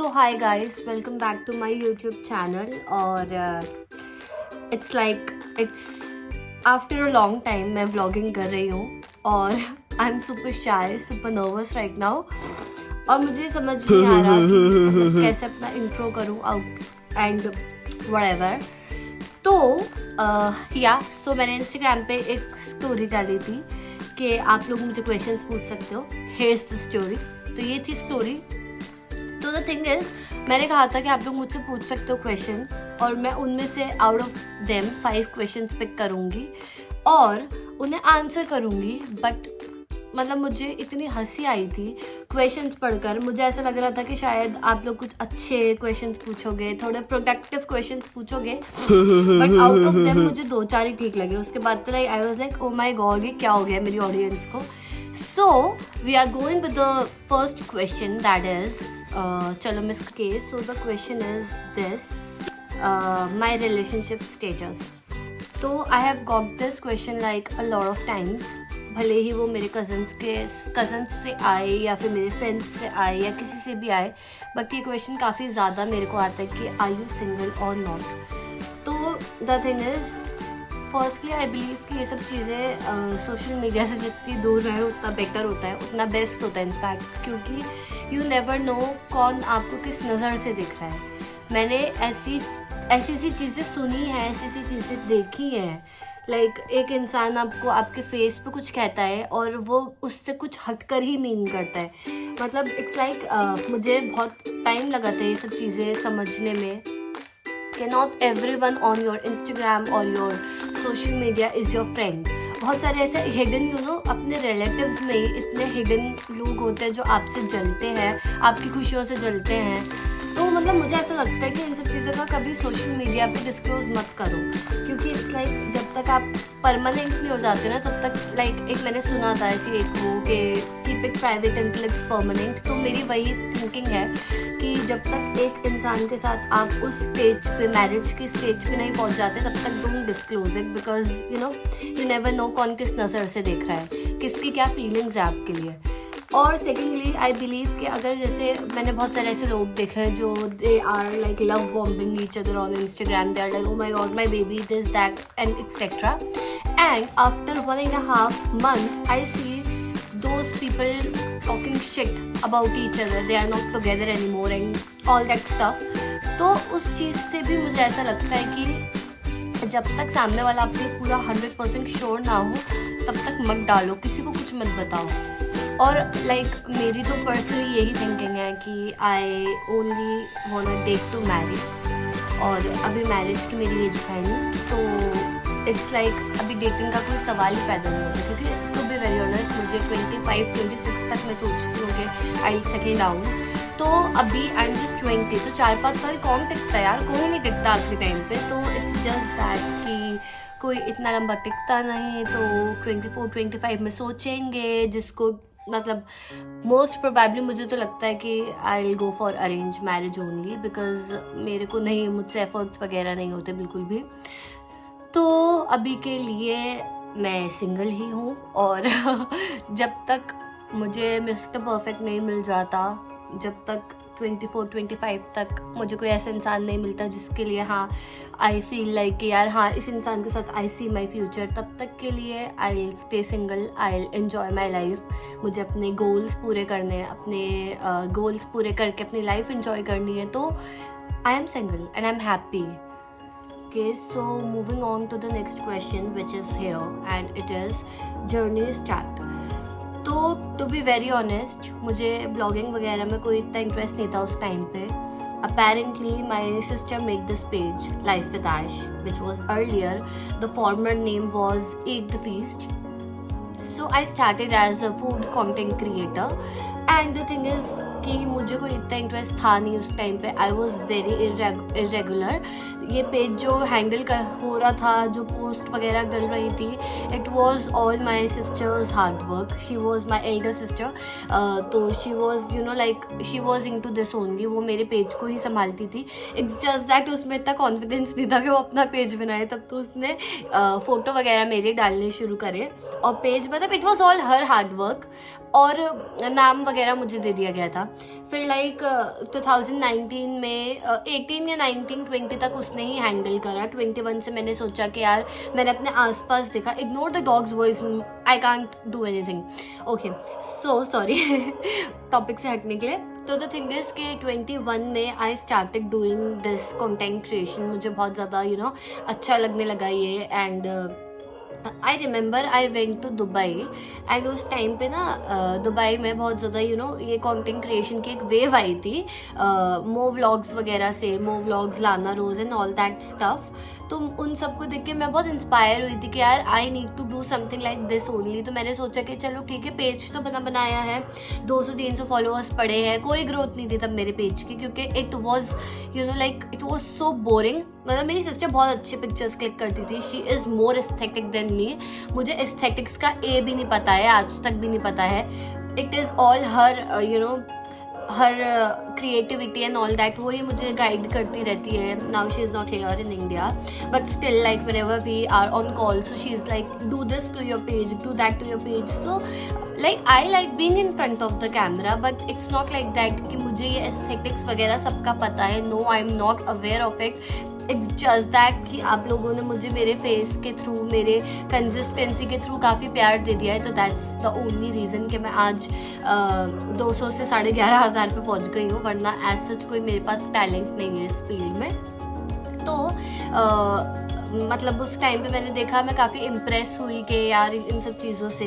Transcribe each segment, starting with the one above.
So hi guys, welcome back to my YouTube channel. और it's after a long time मैं vlogging कर रही हूँ और I'm super shy, super nervous right now. और मुझे समझ नहीं आ रहा कि कैसे अपना इंट्रो करूँ आउट एंड whatever. तो सो मैंने इंस्टाग्राम पे एक स्टोरी डाली थी कि आप लोग मुझे क्वेश्चंस पूछ सकते हो. Hairs the story. तो ये थी स्टोरी. तो द थिंग इज, मैंने कहा था कि आप लोग मुझसे पूछ सकते हो क्वेश्चंस और मैं उनमें से out of them 5 questions pick करूँगी और उन्हें आंसर करूँगी. बट मतलब मुझे इतनी हंसी आई थी क्वेश्चंस पढ़कर. मुझे ऐसा लग रहा था कि शायद आप लोग कुछ अच्छे क्वेश्चंस पूछोगे, थोड़े प्रोडक्टिव क्वेश्चंस पूछोगे. बट आउट ऑफ देम मुझे 2-4 ही ठीक लगे. उसके बाद तो I was like, oh my god, ये क्या हो गया मेरी ऑडियंस को. So we are going with the first question, that is चलो miss case. So the question is this, my relationship status. तो I have got this question like a lot of times. भले ही वो मेरे cousins से आए या फिर मेरे फ्रेंड्स से आए या किसी से भी आए, बट ये क्वेश्चन काफ़ी ज़्यादा मेरे को आता है कि आर यू सिंगल और नॉट. तो the thing is, firstly I believe कि ये सब चीज़ें सोशल मीडिया से जितनी दूर रहे उतना बेटर होता है, उतना बेस्ट होता है इनफैक्ट. क्योंकि यू नेवर नो कौन आपको किस नज़र से दिख रहा है. मैंने ऐसी चीज़ें सुनी हैं, ऐसी चीज़ें देखी हैं. लाइक एक इंसान आपको आपके फेस पे कुछ कहता है और वो उससे कुछ हटकर ही मीन करता है. मतलब इट्स लाइक मुझे बहुत टाइम लगा था ये सब चीज़ें समझने में कि not everyone on your Instagram और your social media is your friend. बहुत सारे ऐसे हिडन अपने रिलेटिव्स में ही इतने हिडन लोग होते हैं जो आपसे जलते हैं, आपकी खुशियों से जलते हैं. तो मतलब मुझे ऐसा लगता है कि इन सब चीज़ों का कभी सोशल मीडिया पे डिस्क्लोज मत करो. क्योंकि इट्स लाइक जब तक आप परमानेंट नहीं हो जाते ना तब तक, लाइक एक मैंने सुना था ऐसी एक वो कि keep it private until it's permanent. तो मेरी वही थिंकिंग है कि जब तक एक इंसान के साथ आप उस स्टेज पे, मैरिज की स्टेज पे नहीं पहुंच जाते, तब तक don't disclose it. Because you never know कौन किस नज़र से देख रहा है, किसकी क्या फीलिंग्स है आपके लिए. और सेकेंडली आई बिलीव कि अगर जैसे मैंने बहुत सारे ऐसे लोग देखे हैं जो they are like love bombing each other on Instagram. They are like, oh my god, my baby, this that and etcetera. And after 1.5 month I see those people talking shit about each other. They are not together anymore and all that stuff. तो उस चीज़ से भी मुझे ऐसा लगता है कि जब तक सामने वाला आपके पूरा 100% श्योर ना हो तब तक मत डालो, किसी को कुछ मत बताओ. और लाइक मेरी तो पर्सनली यही थिंकिंग है कि I only want a date to marry. और अभी मैरिज की मेरी एज है नहीं, तो इट्स लाइक अभी डेटिंग का कोई सवाल ही पैदा नहीं होता. क्योंकि टू बी वेरी ऑनेस्ट मुझे 25-26 तक मैं सोचती हूँ कि आई सेटल डाउन. तो अभी आई एम जस्ट 20. तो 4-5 साल कौन टिकता है यार, कोई नहीं टिकता आज के टाइम पे. तो इट्स जस्ट दैट कि कोई इतना लंबा टिकता नहीं. तो 24-25 में सोचेंगे, जिसको मतलब मोस्ट प्रोबेबली मुझे तो लगता है कि I will go for arrange marriage only. Because मेरे को नहीं, मुझसे एफर्ट्स वगैरह नहीं होते बिल्कुल भी. तो अभी के लिए मैं सिंगल ही हूँ. और जब तक मुझे मिस्टर परफेक्ट नहीं मिल जाता, जब तक 24-25 तक मुझे कोई ऐसा इंसान नहीं मिलता जिसके लिए आई फील लाइक कि यार इस इंसान के साथ आई सी माई फ्यूचर, तब तक के लिए I will stay single. I will enjoy my life. मुझे अपने गोल्स पूरे करने हैं, अपने गोल्स पूरे करके अपनी लाइफ एंजॉय करनी है. तो I am single and I am happy. Okay, so moving on to the next question, which is here, and it is journey start. तो टू बी वेरी ऑनेस्ट मुझे ब्लॉगिंग वगैरह में कोई इतना इंटरेस्ट नहीं था उस टाइम पे. Apparently, my sister made this page, Life with Ash, which was earlier. The former name was Eat the Feast. So I started as a food content creator. And the thing is कि मुझे कोई इतना interest था नहीं उस time पे. I was very irregular. ये page जो हैंडल हो रहा था, जो पोस्ट वगैरह डल रही थी, it was all my sister's hard work. She was my elder sister. तो she was like she was into this only. वो मेरे पेज को ही संभालती थी. इट्स जस्ट दैट उसमें इतना कॉन्फिडेंस नहीं था कि वो अपना पेज बनाए. तब तो उसने फ़ोटो वगैरह मेरे डालने शुरू करे और पेज, मतलब it was all her hard work. और नाम वगैरह मुझे दे दिया गया था। फिर लाइक 2019 में 18 या 19 20 तक उसने ही हैंडल करा। 21 से मैंने सोचा कि यार मैंने अपने आसपास देखा, ignore the dogs voice, I can't do anything, okay so sorry topic से हटने के लिए। तो द थिंग इज कि 21 में I started doing this content creation. मुझे बहुत ज़्यादा अच्छा लगने लगा ये। And I remember I went to Dubai, and उस टाइम पे ना दुबई में बहुत ज़्यादा ये कंटेंट क्रिएशन की एक वेव आई थी, मो व्लॉग्स वगैरह से, मो व्लॉग्स, लाना रोज एंड ऑल दैट स्टफ। तो उन सबको देख के मैं बहुत इंस्पायर हुई थी कि यार I need to do something like this only. तो मैंने सोचा कि चलो ठीक है, पेज तो बनाया है, 200-300 फॉलोअर्स पड़े हैं, कोई ग्रोथ नहीं थी तब मेरे पेज की, क्योंकि it was it was so boring. मतलब मेरी सिस्टर बहुत अच्छी पिक्चर्स क्लिक करती थी, she is more aesthetic than me. मुझे एस्थेटिक्स का ए भी नहीं पता है, आज तक भी नहीं पता है। It is all her her creativity and all that, वो ही मुझे गाइड करती रहती है। Now she is not here in India, but still like whenever we are on call, so she is like do this to your page, do that to your page. So like I like being in front of the camera, but it's not like that कि मुझे ये aesthetics वगैरह सबका पता है। No, I am not aware of it. It's just that कि आप लोगों ने मुझे मेरे फेस के थ्रू, मेरे कंसिस्टेंसी के थ्रू काफ़ी प्यार दे दिया है। तो दैट्स द ओनली रीज़न कि मैं आज 200 से 11,500 पे पहुंच गई हूँ, वरना एज सच कोई मेरे पास टैलेंट नहीं है इस फील्ड में। तो मतलब उस टाइम पे मैंने देखा, मैं काफ़ी इम्प्रेस हुई कि यार इन सब चीज़ों से।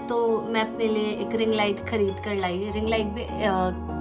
तो मैं अपने लिए एक रिंग लाइट खरीद कर लाई। रिंग लाइट भी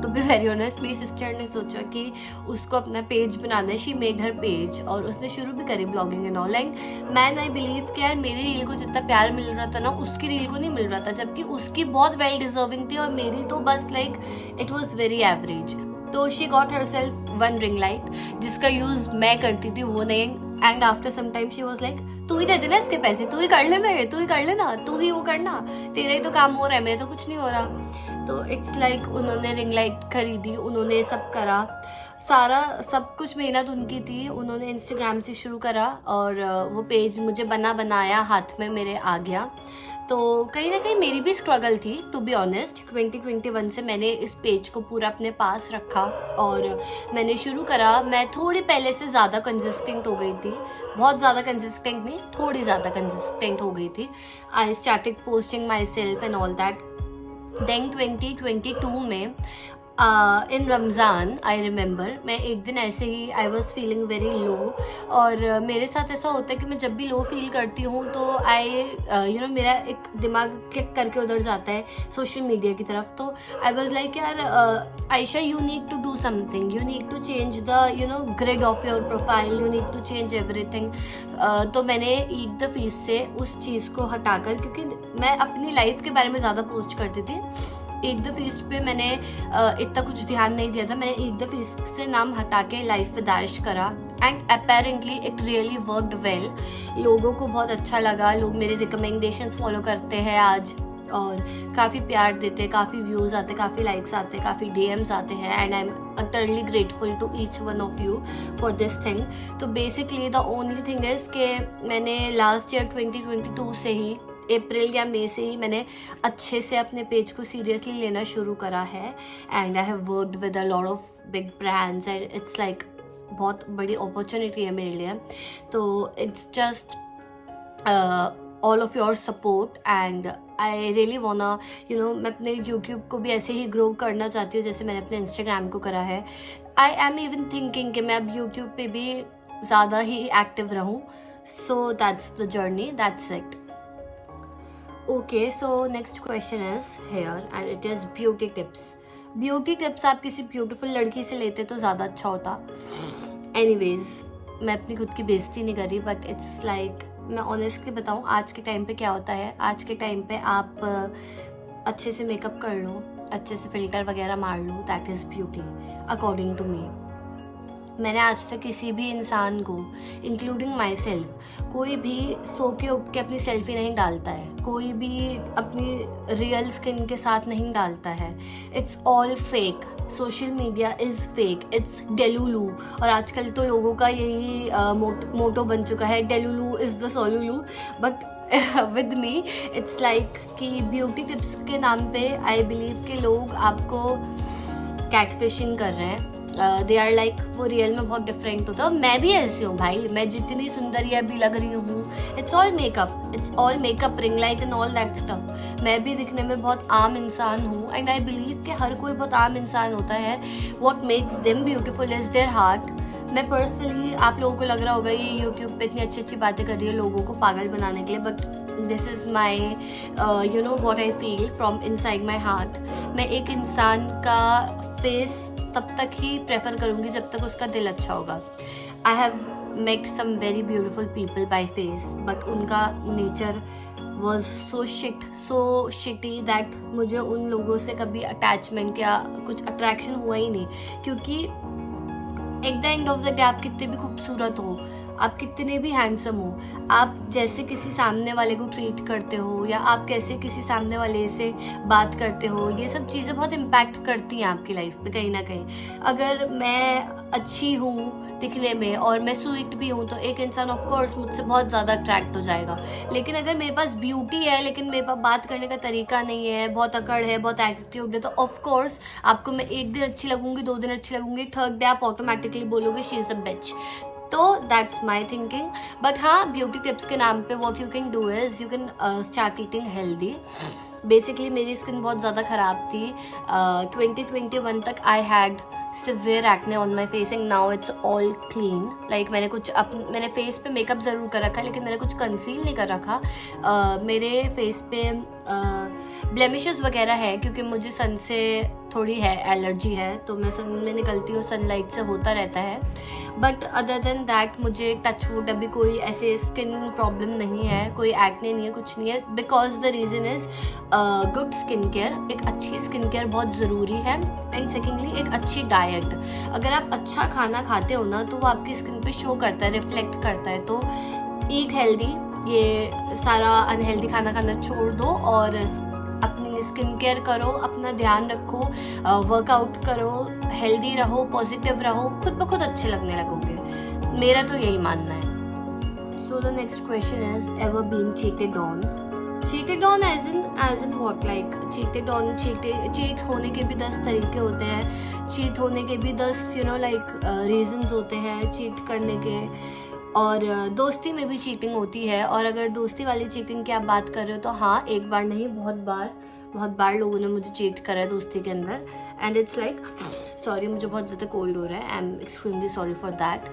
टू बी वेरी ऑनेस्ट, मेरी सिस्टर ने सोचा कि उसको अपना पेज बनाना है, शी मेड हर पेज, और उसने शुरू भी करी blogging and online. Man I believe कि यार मेरी रील को जितना प्यार मिल रहा था ना, उसकी रील को नहीं मिल रहा था, जबकि उसकी बहुत वेल डिजर्विंग थी और मेरी तो बस like it was very average. तो she got herself one ring light, जिसका यूज़ मैं करती थी, वो नहीं। And after some time she was like, तू ही दे देना इसके पैसे, तू ही कर लेना, ये तू ही कर लेना, तू ही वो करना, तेरा ही तो काम हो रहा है, मेरे तो कुछ नहीं हो रहा। तो इट्स लाइक उन्होंने रिंग लाइट खरीदी, उन्होंने सब करा, सारा सब कुछ मेहनत उनकी थी। उन्होंने इंस्टाग्राम से शुरू करा और वो पेज मुझे बनाया हाथ में मेरे आ गया। तो कहीं ना कहीं मेरी भी स्ट्रगल थी, टू बी ऑनेस्ट। 2021 से मैंने इस पेज को पूरा अपने पास रखा और मैंने शुरू करा। मैं थोड़ी पहले से ज़्यादा कंसिस्टेंट हो गई थी, बहुत ज़्यादा कंसिस्टेंट नहीं, थोड़ी ज़्यादा कंसिस्टेंट हो गई थी। I started posting myself and all that. Then 2022 में इन रमज़ान आई रिमेंबर, मैं एक दिन ऐसे ही I was feeling very low, और मेरे साथ ऐसा होता है कि मैं जब भी लो फील करती हूँ तो आई मेरा एक दिमाग क्लिक करके उधर जाता है सोशल मीडिया की तरफ। तो आई वॉज लाइक यार Ayesha, you need to do something, you need to change the grid of your profile, you need to change everything. तो मैंने ईट द फीस से उस चीज़ को हटाकर, क्योंकि मैं अपनी लाइफ के बारे में ज़्यादा पोस्ट करती थी, ईट द फीस्ट पे मैंने इतना कुछ ध्यान नहीं दिया था। मैंने ईट द फीस्ट से नाम हटा के लाइफ विद आयश करा, and apparently it really worked well. लोगों को बहुत अच्छा लगा, लोग मेरे रिकमेंडेशंस फॉलो करते हैं आज और काफ़ी प्यार देते, काफ़ी व्यूज़ आते, काफ़ी लाइक्स आते, काफ़ी DMs आते हैं, and I am utterly grateful to each one of you for this thing. तो basically the only thing is कि मैंने लास्ट ईयर 2022 से ही, अप्रैल या मई से ही मैंने अच्छे से अपने पेज को सीरियसली लेना शुरू करा है, and I have worked with a lot of big brands, and it's like बहुत बड़ी अपॉर्चुनिटी है मेरे लिए। तो it's just all of your support, and I really वांना मैं अपने यूट्यूब को भी ऐसे ही ग्रो करना चाहती हूँ जैसे मैंने अपने इंस्टाग्राम को करा है। आई एम इवन थिंकिंग कि मैं अब यूट्यूब पे भी ज़्यादा ही एक्टिव रहूँ। So that's the journey, that's it. Okay, so next question is here and it is beauty tips. Beauty tips आप किसी ब्यूटीफुल लड़की से लेते तो ज़्यादा अच्छा होता। Anyways, मैं अपनी खुद की बेइज्जती नहीं कर रही, बट इट्स लाइक मैं ऑनेस्टली बताऊँ, आज के टाइम पे क्या होता है, आज के टाइम पे आप अच्छे से मेकअप कर लो, अच्छे से फिल्टर वगैरह मार लो, that is beauty according to me. मैंने आज तक किसी भी इंसान को, इंक्लूडिंग माई सेल्फ, कोई भी सो के उठ के अपनी सेल्फी नहीं डालता है, कोई भी अपनी रियल स्किन के साथ नहीं डालता है। It's all fake, social media is fake, it's delulu. और आजकल तो लोगों का यही मोटो बन चुका है, delulu is the solulu, but with me it's like कि ब्यूटी टिप्स के नाम पे आई बिलीव कि लोग आपको कैटफिशिंग कर रहे हैं। दे आर लाइक वो रियल में बहुत डिफरेंट होता है। और मैं भी ऐसी हूँ भाई, मैं जितनी सुंदर या भी लग रही हूँ, it's all makeup ring light and all that stuff. मैं भी दिखने में बहुत आम इंसान हूँ एंड आई बिलीव कि हर कोई बहुत आम इंसान होता है। What makes them beautiful is their heart. मैं पर्सनली, आप लोगों को लग रहा होगा ये यूट्यूब पे इतनी अच्छी अच्छी बातें कर रही है लोगों को पागल बनाने के लिए, but this is my you know what I feel from inside my heart. मैं एक इंसान का फेस तब तक ही प्रेफर करूँगी जब तक उसका दिल अच्छा होगा। I have met some very beautiful people by face, but उनका nature was so shitty that मुझे उन लोगों से कभी अटैचमेंट या कुछ अट्रैक्शन हुआ ही नहीं। क्योंकि at the end of the day आप कितने भी खूबसूरत हो, आप कितने भी हैंडसम हो, आप जैसे किसी सामने वाले को ट्रीट करते हो या आप कैसे किसी सामने वाले से बात करते हो, ये सब चीज़ें बहुत इम्पैक्ट करती हैं आपकी लाइफ पे कहीं ना कहीं। अगर मैं अच्छी हूँ दिखने में और मैं स्वीट भी हूँ तो एक इंसान ऑफ कोर्स मुझसे बहुत ज़्यादा अट्रैक्ट हो जाएगा। लेकिन अगर मेरे पास ब्यूटी है लेकिन मेरे पास बात करने का तरीका नहीं है, बहुत अकड़ है, बहुत एटीट्यूड है, तो ऑफ कोर्स आपको मैं एक दिन अच्छी लगूंगी, 2 दिन अच्छी लगूंगी, थर्ड डे आप ऑटोमेटिकली बोलोगे शी इज़ द बिच। तो दैट्स माई थिंकिंग। बट हाँ, ब्यूटी टिप्स के नाम पे what you can do is you can start eating healthy. Basically मेरी स्किन बहुत ज़्यादा ख़राब थी। 2021 तक I had severe acne on my face and now it's all clean. Like मैंने फेस पे मेकअप ज़रूर कर रखा है लेकिन मैंने कुछ कंसील नहीं कर रखा। मेरे फेस पे ब्लेमिशेस वगैरह है क्योंकि मुझे सन से थोड़ी है एलर्जी है, तो मैं सन में निकलती हूँ, सनलाइट से होता रहता है। बट अदर देन दैट मुझे टच वुड अभी कोई ऐसे स्किन प्रॉब्लम नहीं है, कोई एक्ने नहीं है, कुछ नहीं है। Because the reason is good skin care. एक अच्छी स्किन केयर बहुत ज़रूरी है एंड सेकेंडली एक अच्छी डाइट। अगर आप अच्छा खाना खाते हो ना तो वो आपकी स्किन पे शो करता है, रिफ्लेक्ट करता है। तो ईट हेल्दी, ये सारा अनहेल्दी खाना खाना छोड़ दो और अपनी स्किन केयर करो, अपना ध्यान रखो, वर्कआउट करो, हेल्दी रहो, पॉजिटिव रहो, खुद ब खुद अच्छे लगने लगोगे। मेरा तो यही मानना है। So the next question is ever been cheated on? Cheated on as in what? Like cheated on, cheat होने के भी 10 तरीके होते हैं, चीट होने के भी 10 रीजंस होते हैं चीट करने के। और दोस्ती में भी चीटिंग होती है। और अगर दोस्ती वाली चीटिंग की आप बात कर रहे हो तो हाँ, एक बार नहीं बहुत बार लोगों ने मुझे चीट करा है दोस्ती के अंदर। एंड इट्स लाइक, सॉरी मुझे बहुत ज़्यादा कोल्ड हो रहा है, I am extremely sorry for that.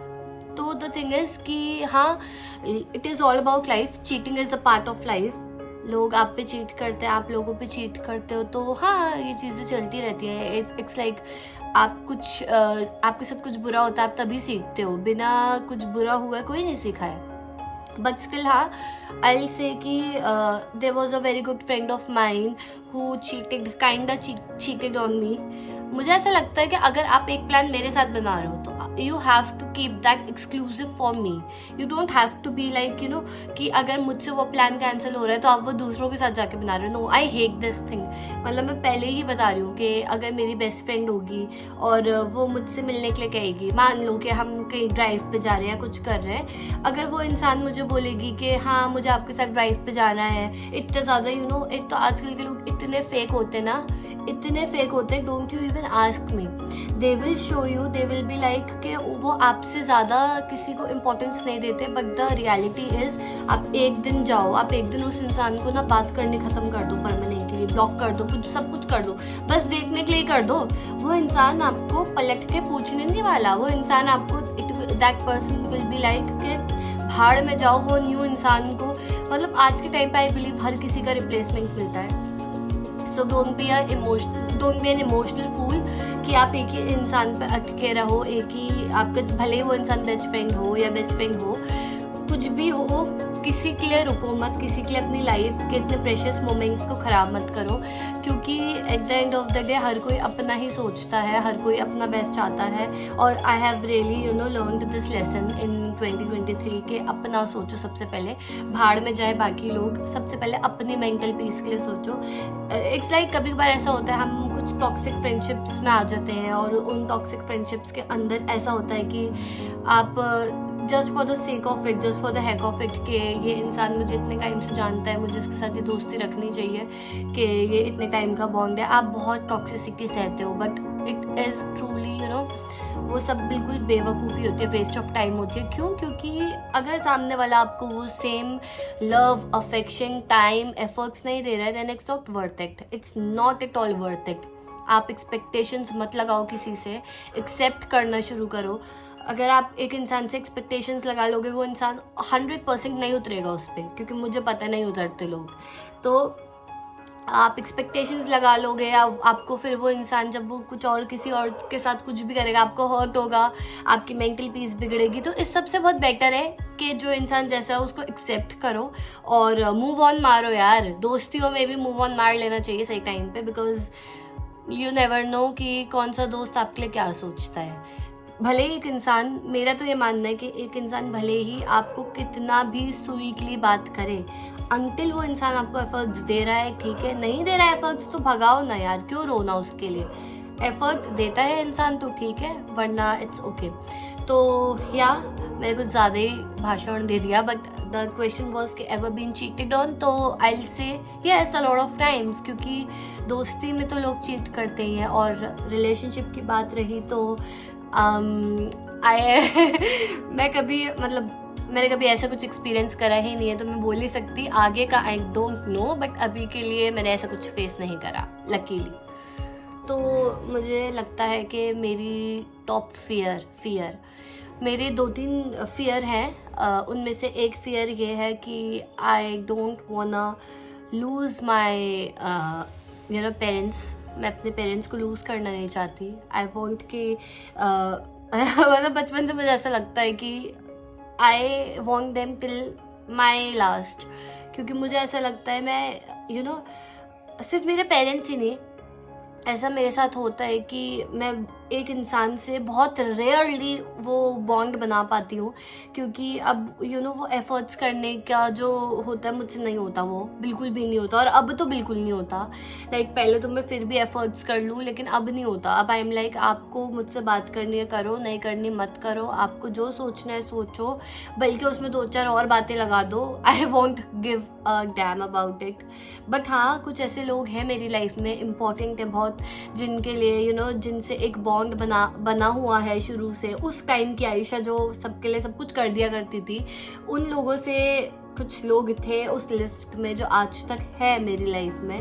तो द थिंग इज़ कि हाँ, it is all about life. Cheating is a part of life. लोग आप पे चीट करते हैं, आप लोगों पे चीट करते हो, तो हाँ ये चीज़ें चलती रहती हैं। इट्स लाइक आपके साथ कुछ बुरा होता है आप तभी सीखते हो, बिना कुछ बुरा हुआ कोई नहीं सीखा है। बट स्टिल हाँ, आई से कि there was a very good friend of mine who cheated on me. मुझे ऐसा लगता है कि अगर आप एक प्लान मेरे साथ बना रहे हो तो you have to keep that exclusive for me. You don't have to be like कि अगर मुझसे वो प्लान कैंसिल हो रहा है तो आप वो दूसरों के साथ जाके बना रहे हो। No, I hate this thing. मतलब मैं पहले ही बता रही हूँ कि अगर मेरी बेस्ट फ्रेंड होगी और वो मुझसे मिलने के लिए कहेगी, मान लो कि हम कहीं ड्राइव पे जा रहे हैं, कुछ कर रहे हैं, अगर वो इंसान मुझे बोलेगी कि हाँ मुझे आपके साथ ड्राइव पे जाना है, इतने ज़्यादा एक तो आजकल के लोग इतने फेक होते ना, इतने फेक होते हैं, don't you even ask me. They will show you, they will be like कि वो आपसे ज़्यादा किसी को इम्पोर्टेंस नहीं देते। बट द रियलिटी इज़ आप एक दिन जाओ, आप एक दिन उस इंसान को ना बात करनी ख़त्म कर दो, परमानेंटली ब्लॉक कर दो, सब कुछ कर दो, बस देखने के लिए कर दो। वो इंसान आपको पलट के पूछने नहीं वाला। वो इंसान आपको that person will be like के भाड़ में जाओ। वो न्यू इंसान को, मतलब आज के टाइम पे आई बिलीव हर किसी का रिप्लेसमेंट मिलता है। So don't be an emotional fool कि आप एक ही इंसान पे अटके रहो, एक ही आपका, भले ही वो इंसान बेस्ट फ्रेंड हो या बेस्ट फ्रेंड हो, कुछ भी हो, किसी के लिए रुको मत, किसी के लिए अपनी लाइफ के इतने प्रेशियस मोमेंट्स को ख़राब मत करो। क्योंकि at the end of the day हर कोई अपना ही सोचता है, हर कोई अपना बेस्ट चाहता है। और I have really learned this lesson in 2023 के अपना सोचो सबसे पहले, भाड़ में जाए बाकी लोग, सबसे पहले अपनी मेंटल पीस के लिए सोचो। इट्स लाइक कभी कभार ऐसा होता है हम कुछ टॉक्सिक फ्रेंडशिप्स में आ जाते हैं और उन टॉक्सिक फ्रेंडशिप्स के अंदर ऐसा होता है कि आप just for the sake of it, just for the hack of it, कि ये इंसान मुझे इतने टाइम से जानता है, मुझे इसके साथ ये दोस्ती रखनी चाहिए कि ये इतने टाइम का बॉन्ड है। आप बहुत टॉक्सिसिटी सहते हो, बट इट इज़ ट्रूली वो सब बिल्कुल बेवकूफ़ी होती है, वेस्ट ऑफ टाइम होती है। क्यों? क्योंकि अगर सामने वाला आपको वो same love, affection, time, efforts नहीं दे रहा है, then it's not worth it, it's not at all worth it. आप एक्सपेक्टेशंस मत लगाओ किसी से, एक्सेप्ट करना शुरू करो। अगर आप एक इंसान से एक्सपेक्टेशंस लगा लोगे, वो इंसान 100% नहीं उतरेगा उस पर, क्योंकि मुझे पता नहीं उतरते लोग। तो आप एक्सपेक्टेशंस लगा लोगे, आपको फिर वो इंसान जब वो कुछ और किसी और के साथ कुछ भी करेगा, आपको हर्ट होगा, आपकी मेंटल पीस बिगड़ेगी। तो इस सबसे बहुत बेटर है कि जो इंसान जैसा है उसको एक्सेप्ट करो और मूव ऑन मारो यार। दोस्तियों में भी मूव ऑन मार लेना चाहिए सही टाइम पे, बिकॉज यू नेवर नो कि कौन सा दोस्त आपके लिए क्या सोचता है। भले ही एक इंसान, मेरा तो ये मानना है कि एक इंसान भले ही आपको कितना भी स्वीटली बात करे, अंटिल वो इंसान आपको एफर्ट्स दे रहा है, ठीक है, नहीं दे रहा है एफर्ट्स तो भगाओ ना यार, क्यों रोना उसके लिए। एफर्ट्स देता है इंसान तो ठीक है, वरना इट्स ओके। तो या मैंने कुछ ज़्यादा ही भाषण दे दिया, बट द क्वेश्चन वॉज कि एवर बीन चीटेड ऑन, तो I will say yes a lot of times, क्योंकि दोस्ती में तो लोग चीट करते ही हैं। और रिलेशनशिप की बात रही तो मैंने कभी ऐसा कुछ एक्सपीरियंस करा ही नहीं है, तो मैं बोल नहीं सकती। आगे का आई डोंट नो, बट अभी के लिए मैंने ऐसा कुछ फेस नहीं करा लकीली। तो मुझे लगता है कि मेरी टॉप फियर मेरे 2-3 फियर हैं। उनमें से एक फियर ये है कि I don't wanna lose my parents. मैं अपने पेरेंट्स को लूज़ करना नहीं चाहती। आई वॉन्ट कि मतलब बचपन से मुझे ऐसा लगता है कि I want them till my last, क्योंकि मुझे ऐसा लगता है मैं सिर्फ मेरे पेरेंट्स ही नहीं, ऐसा मेरे साथ होता है कि मैं एक इंसान से बहुत रेयरली वो बॉन्ड बना पाती हूँ, क्योंकि अब वो एफर्ट्स करने का जो होता है मुझसे नहीं होता, वो बिल्कुल भी नहीं होता। और अब तो बिल्कुल नहीं होता। लाइक पहले तो मैं फिर भी एफर्ट्स कर लूँ, लेकिन अब नहीं होता। अब आई एम लाइक, आपको मुझसे बात करनी है करो, नहीं करनी मत करो, आपको जो सोचना है सोचो, बल्कि उसमें 2-4 और बातें लगा दो। I want give a damn about it. But हाँ, कुछ ऐसे लोग हैं मेरी लाइफ में, इम्पॉर्टेंट है बहुत, जिनके लिए जिनसे एक बॉन्ड बना हुआ है शुरू से। उस टाइम की आयशा जो सबके लिए सब कुछ कर दिया करती थी, उन लोगों से कुछ लोग थे उस लिस्ट में जो आज तक है मेरी लाइफ में,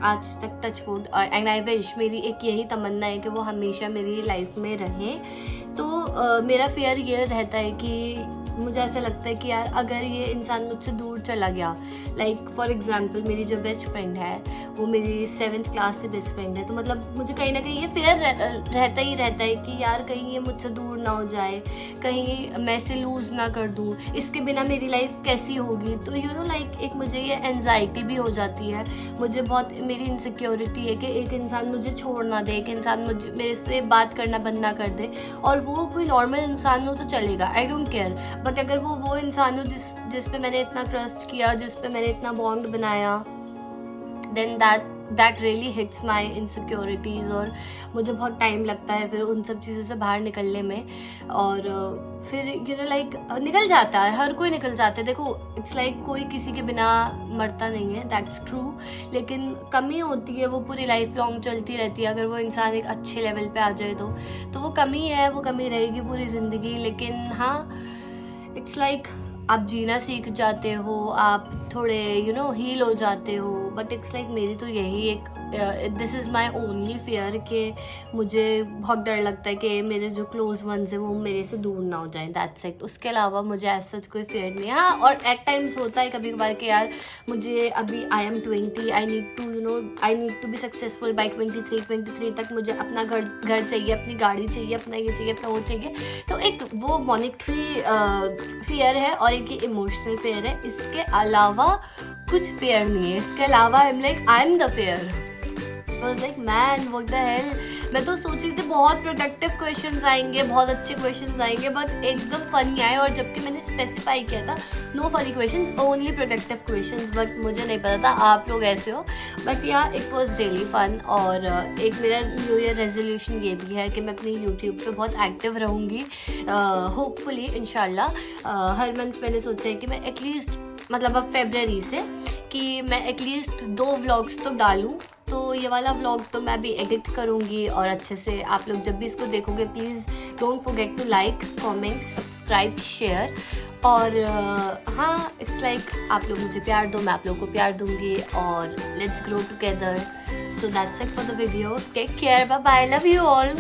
आज तक touch wood. And I wish, मेरी एक यही तमन्ना है कि वो हमेशा मेरी लाइफ में रहें। तो मेरा फियर ये रहता है कि मुझे ऐसा लगता है कि यार अगर ये इंसान मुझसे दूर चला गया, लाइक फॉर एग्जांपल मेरी जो बेस्ट फ्रेंड है वो मेरी 7th क्लास से बेस्ट फ्रेंड है, तो मतलब मुझे कहीं ना कहीं ये फियर रहता है कि यार कहीं ये मुझसे दूर ना हो जाए, कहीं मैं इसे लूज़ ना कर दूँ, इसके बिना मेरी लाइफ कैसी होगी। तो लाइक एक मुझे ये एनजाइटी भी हो जाती है, मुझे बहुत मेरी इनसिक्योरिटी है कि एक इंसान मुझे छोड़ ना दे, एक इंसान मुझे मेरे से बात करना बंद ना कर दे। और वो कोई नॉर्मल इंसान हो तो चलेगा, आई डोंट केयर, बट अगर वो इंसान हो जिस पे मैंने इतना ट्रस्ट किया, जिस पे मैंने इतना बॉन्ड बनाया, then that really hits my insecurities. और मुझे बहुत टाइम लगता है फिर उन सब चीज़ों से बाहर निकलने में। और फिर लाइक निकल जाता है, हर कोई निकल जाता है। देखो इट्स लाइक कोई किसी के बिना मरता नहीं है, दैट्स ट्रू, लेकिन कमी होती है, वो पूरी लाइफ लॉन्ग चलती रहती है। अगर वो इंसान एक अच्छे लेवल पे आ जाए तो वो कमी है, वो कमी रहेगी पूरी ज़िंदगी। लेकिन हाँ, इट्स लाइक आप जीना सीख जाते हो, आप थोड़े हील हो जाते हो। बट इट्स लाइक मेरी तो यही एक this is my only fear कि मुझे बहुत डर लगता है कि मेरे जो क्लोज वंस हैं वो मेरे से दूर ना हो जाएं, दैट्स इट। उसके अलावा मुझे ऐसा कोई फियर नहीं है। हाँ, और एट टाइम्स होता है कभी कभार कि यार मुझे अभी I am 20, I need to be successful by 23 तक मुझे अपना घर चाहिए, अपनी गाड़ी चाहिए, अपना ये चाहिए, अपना वो चाहिए। तो एक वो मॉनिटरी फियर है और एक ये इमोशनल फियर है। इसके अलावा कुछ फियर नहीं है। इसके अलावा I am the fear. Was like man what the hell. मैं तो सोच रही थी बहुत प्रोडक्टिव क्वेश्चंस आएंगे, बहुत अच्छे क्वेश्चंस आएंगे, बट एकदम फनी आए। और जबकि मैंने स्पेसिफाई किया था no funny questions, only productive questions, but मुझे नहीं पता था आप लोग ऐसे हो। बट या इट वाज रियली फन। और एक मेरा न्यू ईयर रेजोल्यूशन ये भी है कि मैं अपनी यूट्यूब पे बहुत एक्टिव रहूँगी, होपफुली इंशाल्लाह। हर मंथ मैंने सोचा है कि मैं एटलीस्ट मतलब अब फरवरी से कि मैं एटलीस्ट 2 व्लॉग्स तो डालूँ। तो ये वाला व्लॉग तो मैं भी एडिट करूँगी और अच्छे से आप लोग जब भी इसको देखोगे please don't forget to like, comment, subscribe, share. और हाँ, इट्स लाइक आप लोग मुझे प्यार दो, मैं आप लोगों को प्यार दूँगी और let's grow together. So that's it for the video. Take care, bye bye, love you all.